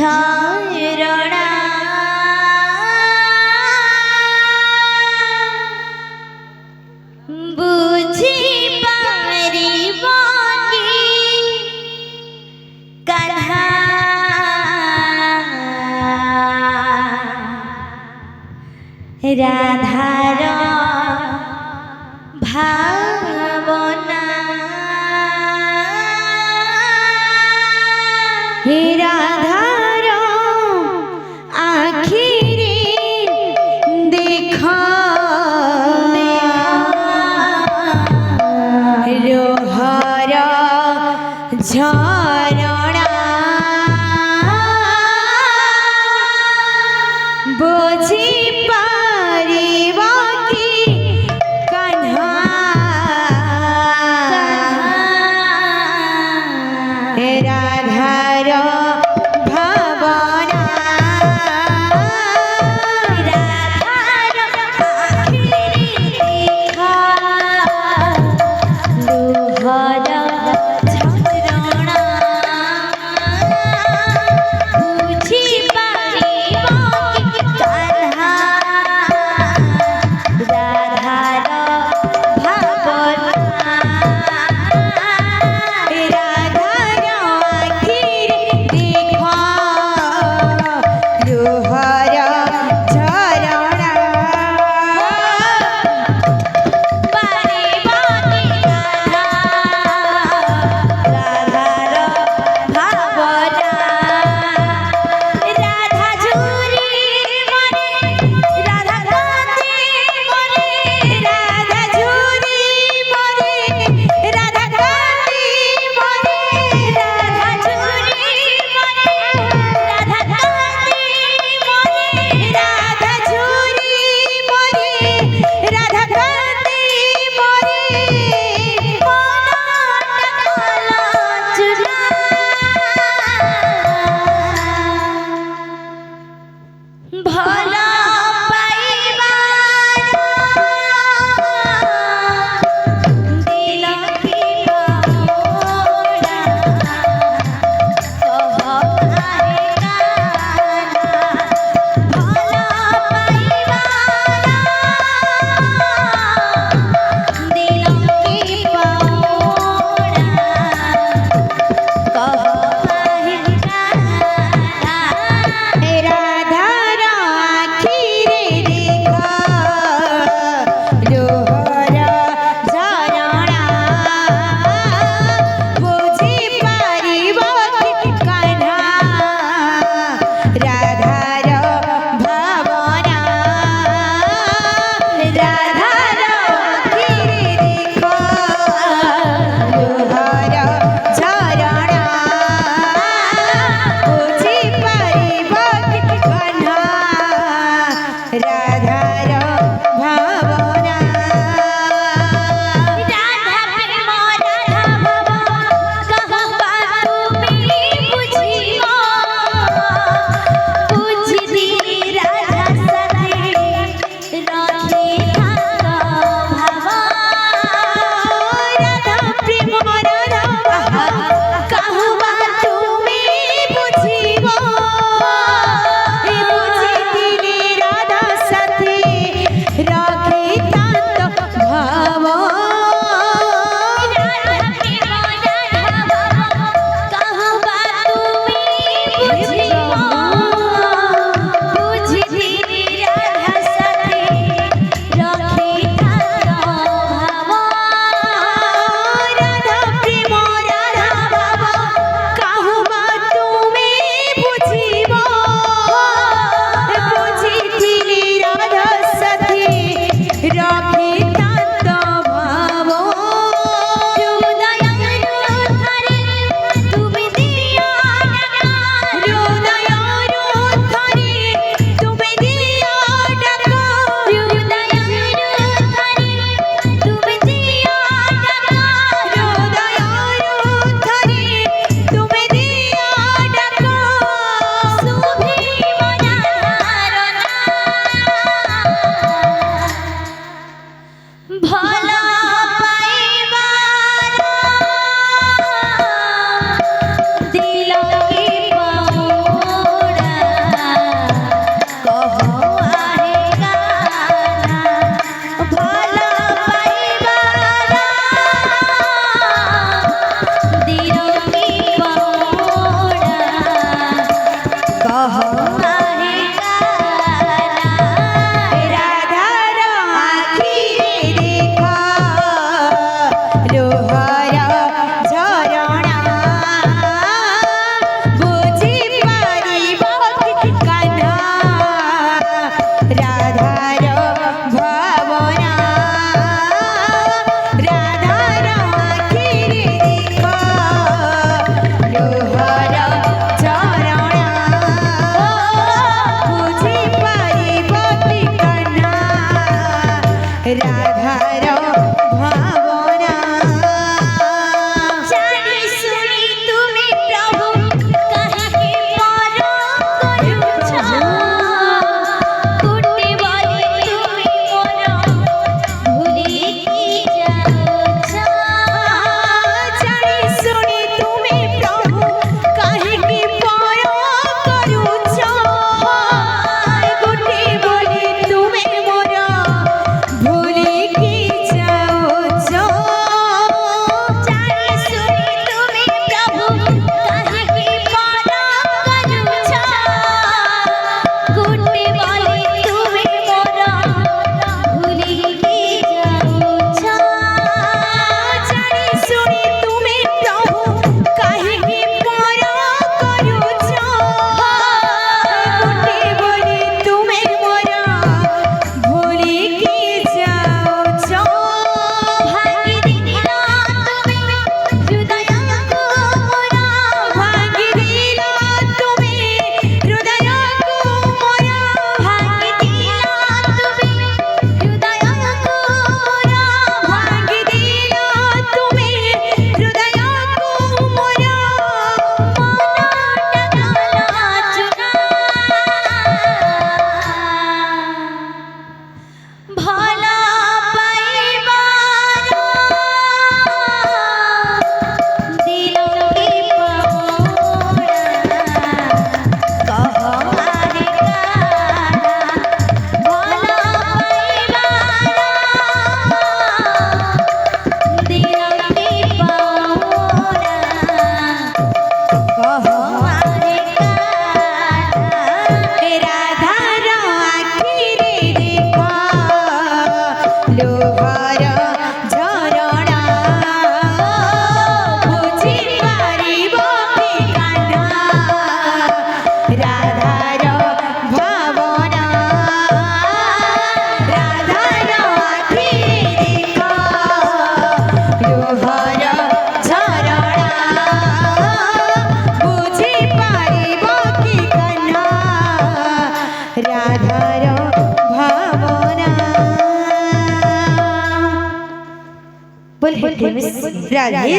झरणा बुझी पारिब कि कान्हा राधार भावना हे राधार आखिरी देख रोहर झरणा बुझी पारिब कि कान्हा राधार भावना राधार आखिरी देख लोहर झरणा बुझी पारिब कि कान्हा आहे काना राधार आखिरे देखा लोहार झरणा बुझी पारिब कि कान्हा राधार भावना राधार आखिरे देखा लोहार झरणा बुझी पारिब कि कान्हा राधार भावना जानी सुनी तुमे प्रभु काहे पर करूछ कोटे बोली तुमे मोर भूली की जाऊछ जानी सुनी तुमे प्रभु काहे कि पर करूछ गोटे बोली तुमे मोर भूली कि जाऊछ जानी सुनी तुमे प्रभु काहे कि पर करूछ कोटे बोली तुमे मोर भूली की जाऊछ जानी सुनी तुमे प्रभु काहे कि पर करूछ गोटे बोली तुमे मोर भूली कि जाऊछ भांगी दिल तुमे हृदय को मोर भांगी दिल तुमे हृदय को मोर भांगी दिल तुमे हृदय को मोर भांगी दिल तुमे हृदय को मोर भला पाइबार दिल की पौड़ा कह मारे काना भला पाइबार दिल की पौड़ा कह मारे काना राधार आखिरे देखा लोहार झरणा बुझी पारिब कि कान्हा राधार भावना राधार आखिरे देखा लोहार झरणा बुझी पारिब कि कान्हा राधार भावना बोल राधे